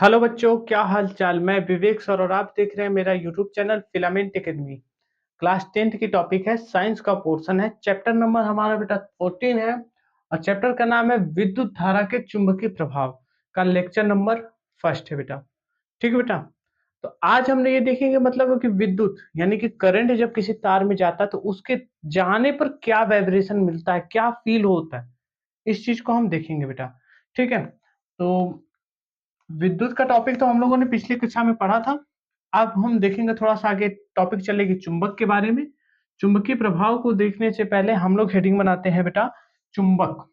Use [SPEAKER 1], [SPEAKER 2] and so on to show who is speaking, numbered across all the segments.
[SPEAKER 1] Hello बच्चों, क्या हाल चाल। मैं विवेक सर और आप देख रहे हैं मेरा YouTube channel filament academy. Class 10th की टॉपिक है, साइंस का पोर्शन है। चैप्टर नंबर हमारा बेटा 14 है और चैप्टर का नाम है विद्युत धारा के चुंबकीय प्रभाव का लेक्चर नंबर फर्स्ट है बेटा। ठीक है बेटा। तो आज हमने ये देखेंगे मतलब कि विद्युत यानी कि करंट जब किसी तार में जाता है तो उसके जाने पर क्या वाइब्रेशन मिलता है, क्या फील होता है, इस चीज को हम देखेंगे बेटा। ठीक है। तो विद्युत का टॉपिक तो हम लोगों ने पिछली कक्षा में पढ़ा था। अब हम देखेंगे थोड़ा सा आगे, टॉपिक चलेगी चुंबक के बारे में। चुंबकीय प्रभाव को देखने से पहले हम लोग हेडिंग बनाते हैं बेटा, चुंबक।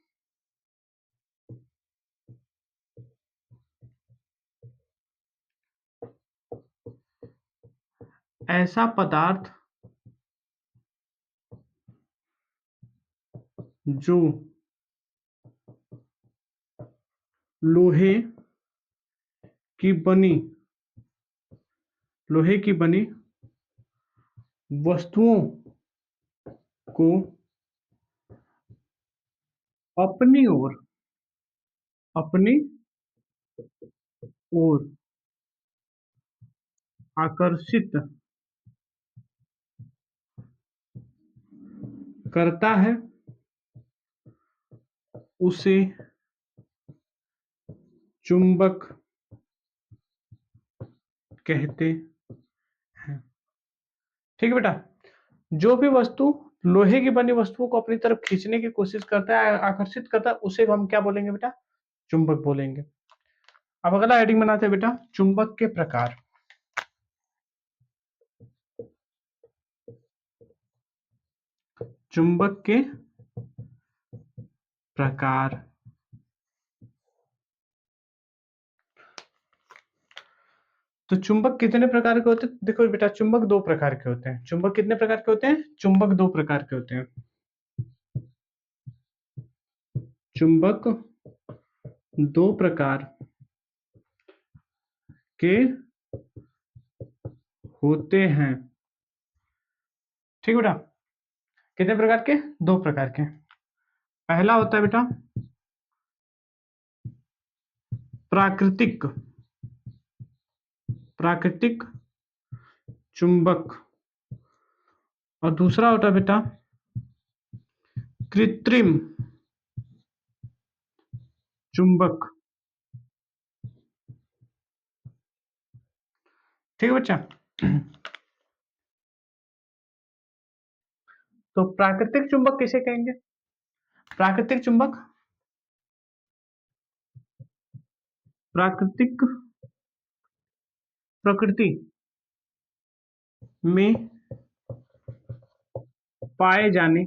[SPEAKER 1] ऐसा पदार्थ जो लोहे की बनी लोहे की बनी वस्तुओं को अपनी ओर अपनी ओर आकर्षित करता है, उसे चुंबक कहते हैं। ठीक है बेटा। जो भी वस्तु लोहे की बनी वस्तुओं को अपनी तरफ खींचने की कोशिश करता है, आकर्षित करता है, उसे हम क्या बोलेंगे बेटा? चुंबक बोलेंगे। अब अगला हेडिंग बनाते हैं बेटा, चुंबक के प्रकार। चुंबक के प्रकार। तो चुंबक कितने प्रकार के होते हैं? देखो बेटा, चुंबक दो प्रकार के होते हैं। चुंबक कितने प्रकार के होते हैं? चुंबक दो प्रकार के होते हैं। चुंबक दो प्रकार के होते हैं। ठीक है बेटा। कितने प्रकार के? दो प्रकार के। पहला होता है बेटा प्राकृतिक प्राकृतिक चुंबक, और दूसरा होता है बेटा कृत्रिम चुंबक। ठीक है बच्चा। तो प्राकृतिक चुंबक किसे कहेंगे? प्राकृतिक चुंबक, प्राकृतिक प्रकृति में पाए जाने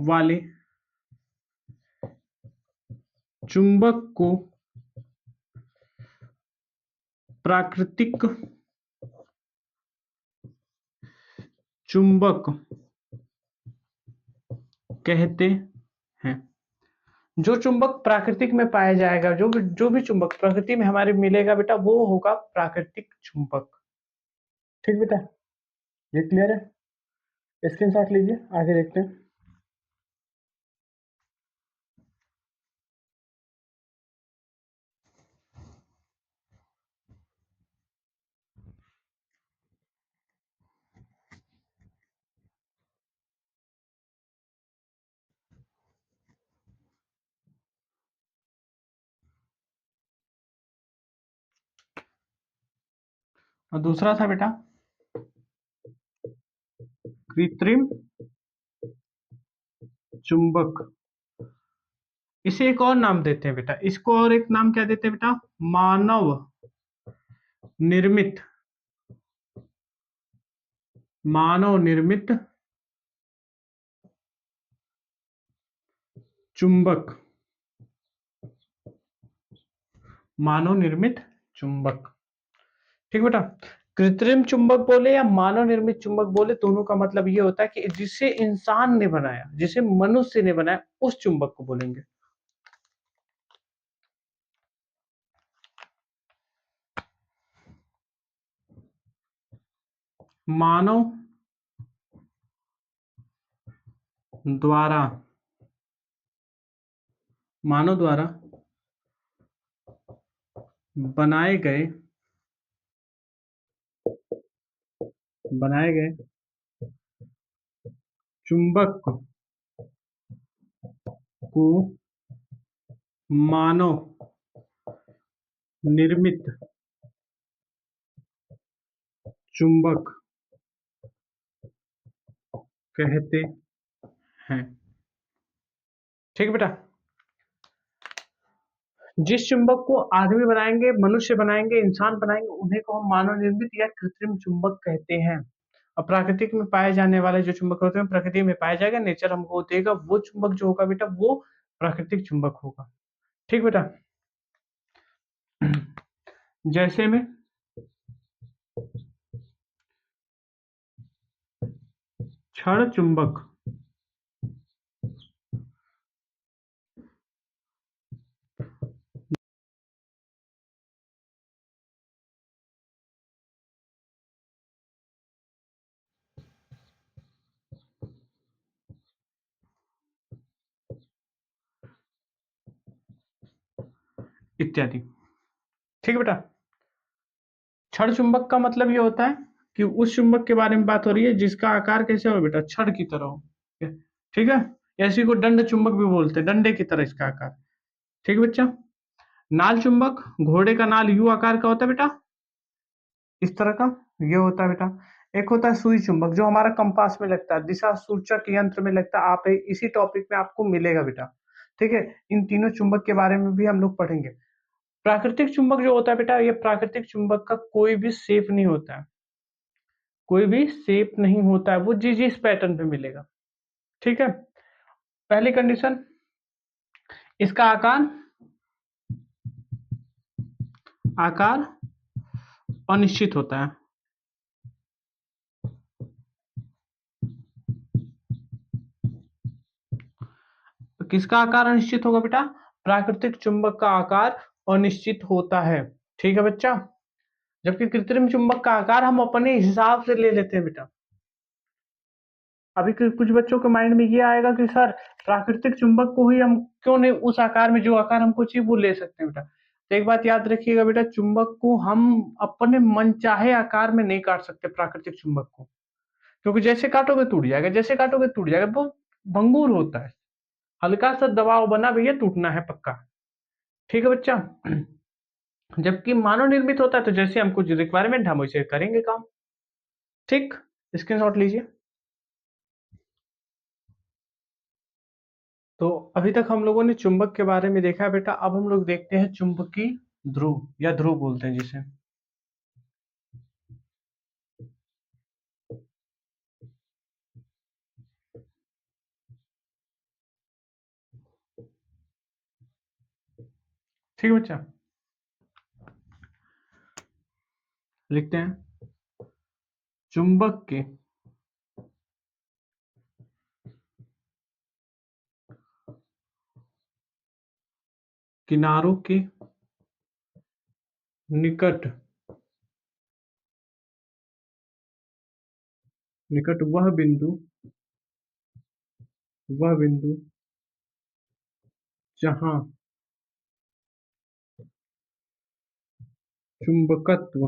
[SPEAKER 1] वाले चुंबक को प्राकृतिक चुंबक कहते हैं। जो चुंबक प्राकृतिक में पाया जाएगा, जो भी चुंबक प्रकृति में हमारे मिलेगा बेटा, वो होगा प्राकृतिक चुंबक। ठीक बेटा, ये क्लियर है? स्क्रीनशॉट लीजिए, आगे देखते हैं। और दूसरा था बेटा कृत्रिम चुंबक। इसे एक और नाम देते हैं बेटा, इसको और एक नाम क्या देते हैं बेटा? मानव निर्मित मानव निर्मित चुंबक। मानव निर्मित चुंबक। ठीक बेटा। कृत्रिम चुंबक बोले या मानव निर्मित चुंबक बोले, दोनों का मतलब ये होता है कि जिसे इंसान ने बनाया, जिसे मनुष्य ने बनाया, उस चुंबक को बोलेंगे। मानव द्वारा मानव द्वारा बनाए गए बनाए गए चुंबक को मानव निर्मित चुंबक कहते हैं। ठीक है बेटा। जिस चुंबक को आदमी बनाएंगे, मनुष्य बनाएंगे, इंसान बनाएंगे, उन्हें को हम मानव निर्मित या कृत्रिम चुंबक कहते हैं। और प्राकृतिक में पाए जाने वाले जो चुंबक होते हैं प्रकृति में पाया जाएगा, नेचर हमको देगा, वो चुंबक जो होगा बेटा वो प्राकृतिक चुंबक होगा। ठीक बेटा। जैसे में क्षण चुंबक, इत्यादि। ठीक है बेटा। क्षण चुंबक का मतलब ये होता है कि उस चुंबक के बारे में बात हो रही है जिसका आकार कैसे हो बेटा, छड़ की तरह हो। ठीक है। या इसी को दंड चुंबक भी बोलते हैं, डंडे की तरह इसका आकार। ठीक है बच्चा। नाल चुंबक, घोड़े का नाल यू आकार का होता है बेटा, इस तरह का ये होता है बेटा। एक होता है सुई चुंबक जो हमारा कंपास में लगता है, दिशा सूचक यंत्र में लगता है। आप इसी टॉपिक में आपको मिलेगा बेटा। ठीक है। इन तीनों चुंबक के बारे में भी हम लोग पढ़ेंगे। प्राकृतिक चुंबक जो होता है बेटा, ये प्राकृतिक चुंबक का कोई भी शेप नहीं होता है, कोई भी शेप नहीं होता है, वो जिस पैटर्न पे मिलेगा। ठीक है। पहली कंडीशन, इसका आकार आकार अनिश्चित होता है। तो किसका आकार अनिश्चित होगा बेटा, प्राकृतिक चुंबक का आकार अनिश्चित होता है। ठीक है बच्चा। जबकि कृत्रिम चुंबक का आकार हम अपने हिसाब से ले लेते हैं बेटा। अभी कुछ बच्चों के माइंड में ये आएगा कि सर प्राकृतिक चुंबक को ही हम क्यों नहीं उस आकार में, जो आकार हमको चाहिए वो ले सकते हैं बेटा। तो एक बात याद रखिएगा बेटा, चुंबक को हम अपने मनचाहे आकार में नहीं काट सकते प्राकृतिक चुंबक को, क्योंकि जैसे काटोगे टूट जाएगा, जैसे काटोगे टूट जाएगा, वो भंगुर होता है। हल्का सा दबाव बना भैया टूटना है पक्का। ठीक है बच्चा। जबकि मानव निर्मित होता है तो जैसे हमको रिक्वायरमेंट हम वैसे करेंगे काम। ठीक। स्क्रीनशॉट लीजिए। तो अभी तक हम लोगों ने चुंबक के बारे में देखा है बेटा, अब हम लोग देखते हैं चुंबकीय ध्रुव या ध्रुव बोलते हैं जिसे। ठीक है बच्चा। लिखते हैं चुंबक के किनारों के निकट निकट वह बिंदु जहां चुंबकत्व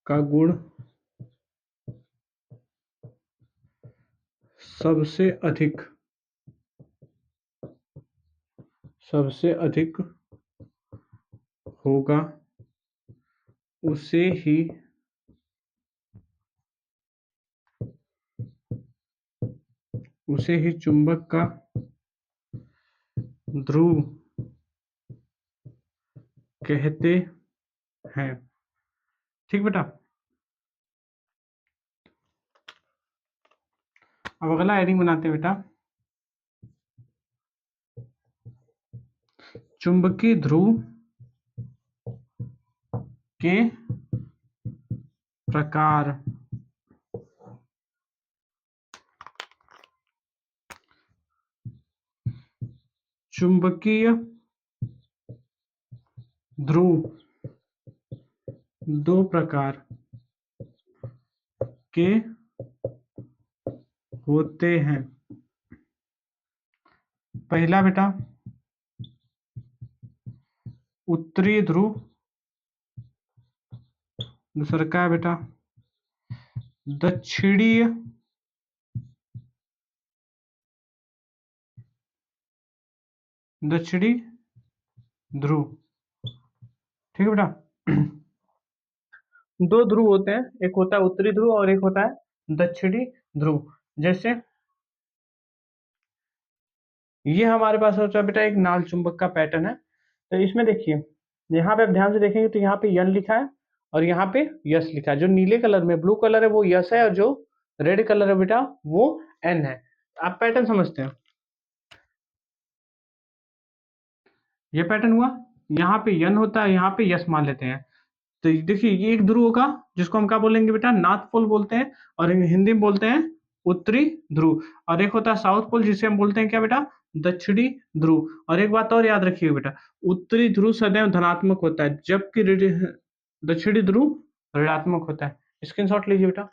[SPEAKER 1] का गुण सबसे अधिक सबसे अधिक होगा, उसे ही चुंबक का ध्रुव कहते हैं। ठीक बेटा। अब अगला हेडिंग बनाते हैं बेटा, चुंबकीय ध्रुव के प्रकार। चुंबकीय ध्रुव दो प्रकार के होते हैं। पहला बेटा उत्तरी ध्रुव, दूसरा क्या है बेटा, दक्षिणी दक्षिणी ध्रुव। ठीक है बेटा। दो ध्रुव होते हैं, एक होता है उत्तरी ध्रुव और एक होता है दक्षिणी ध्रुव। जैसे ये हमारे पास होता है बेटा एक नाल चुंबक का पैटर्न है। तो इसमें देखिए, यहाँ पे आप ध्यान से देखेंगे तो यहाँ पे यन लिखा है और यहाँ पे यस लिखा है। जो नीले कलर में ब्लू कलर है वो यस है, और जो रेड कलर है बेटा वो एन है। आप पैटर्न समझते हैं, ये पैटर्न हुआ, यहाँ पे यन होता है, यहाँ पे यस मान लेते हैं। तो देखिए ये एक ध्रुव होगा जिसको हम क्या बोलेंगे बेटा, नॉर्थ पोल बोलते हैं, और हिंदी में बोलते हैं उत्तरी ध्रुव। और एक होता है साउथ पोल जिसे हम बोलते हैं क्या बेटा, दक्षिणी ध्रुव। और एक बात और याद रखिएगा बेटा, उत्तरी ध्रुव सदैव धनात्मक होता है, जबकि दक्षिणी ध्रुव ऋणात्मक होता है। स्क्रीनशॉट लीजिए बेटा।